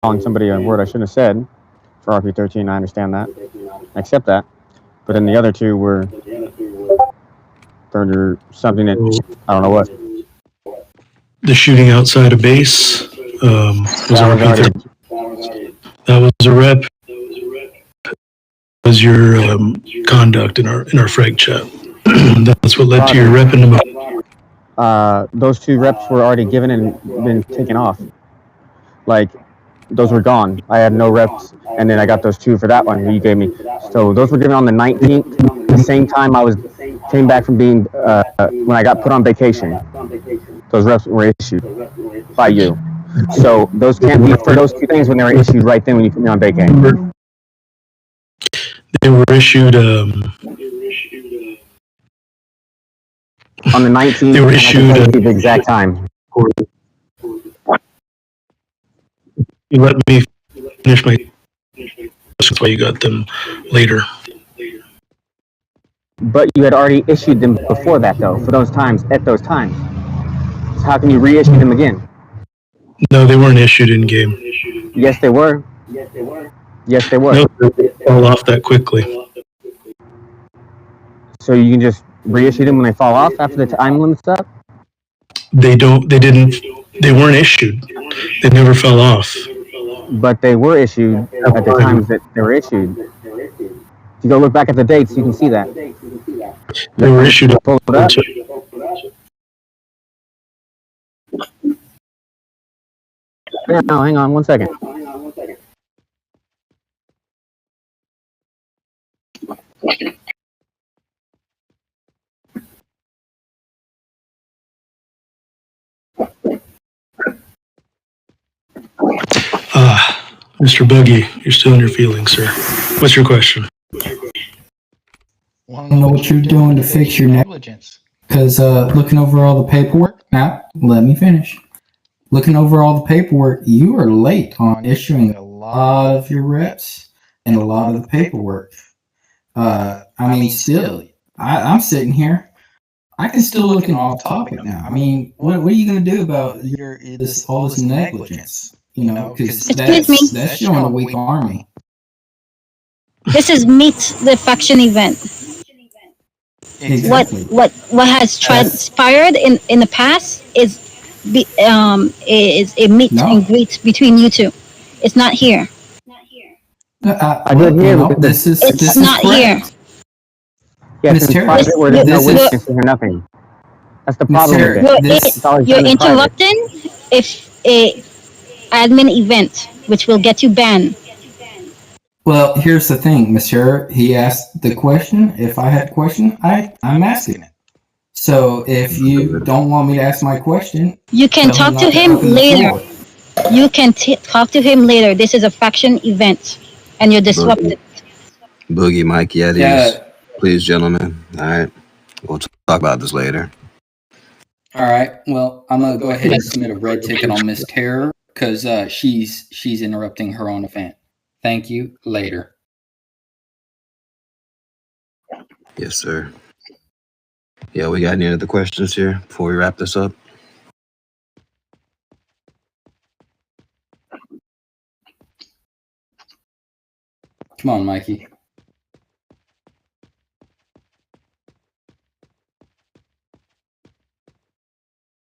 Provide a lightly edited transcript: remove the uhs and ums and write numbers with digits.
calling somebody a word I shouldn't have said for RP13. I understand that. I accept that. But then the other two were for something that I don't know what. The shooting outside a base was That was already. RP13. That was a rep. Was your conduct in our frag chat. That's what led to your rep in the those two reps were already given and been taken off. Like, those were gone. I had no reps, and then I got those two for that one you gave me. So those were given on the 19th, the same time I came back from being when I got put on vacation. Those reps were issued by you. So those can't be for those two things when they were issued right then when you put me on vacation. They were issued on the 19th. They were issued at the exact time. You let me finish my. That's why you got them later. But you had already issued them before that, though, for those times, at those times. So how can you reissue them again? No, they weren't issued in game. Yes, they were. Yes, they were. No, they fall off that quickly. So you can just reissue them when they fall off after the time limit's up? They don't. They didn't. They weren't issued. They never fell off. But they were issued at the times that they were issued. If you go look back at the dates, you can see that. They were issued. Pull it up. No, hang on 1 second. Mr. Buggy, you're still in your feelings, sir. What's your question? Want to know what you're doing to fix your negligence? Because looking over all the paperwork, now let me finish. Looking over all the paperwork, you are late on issuing a lot of your reps and a lot of the paperwork. I mean, still, I'm sitting here. I can still look off topic now. I mean, what are you going to do about all this negligence? You know, because that's showing a weak army. This is meet the faction event. Exactly. What has transpired in the past is a meet and greet between you two. It's not here. I did hear this is not here. Yes, in private where there's no witness or nothing. That's the problem with it. You're interrupting if a admin event, which will get you banned. Well, here's the thing, Monsieur. He asked the question. If I had a question, I'm asking it. So if you don't want me to ask my question, you can talk to him later. You can talk to him later. This is a faction event, and you're disrupted. Boogie, Mike Yetis. Yeah. Please, gentlemen. All right. We'll talk about this later. All right. Well, I'm going to go ahead and submit a red ticket on Miss Terror because she's interrupting her own event. Thank you. Later. Yes, sir. Yeah, we got any other questions here before we wrap this up? Come on, Mikey.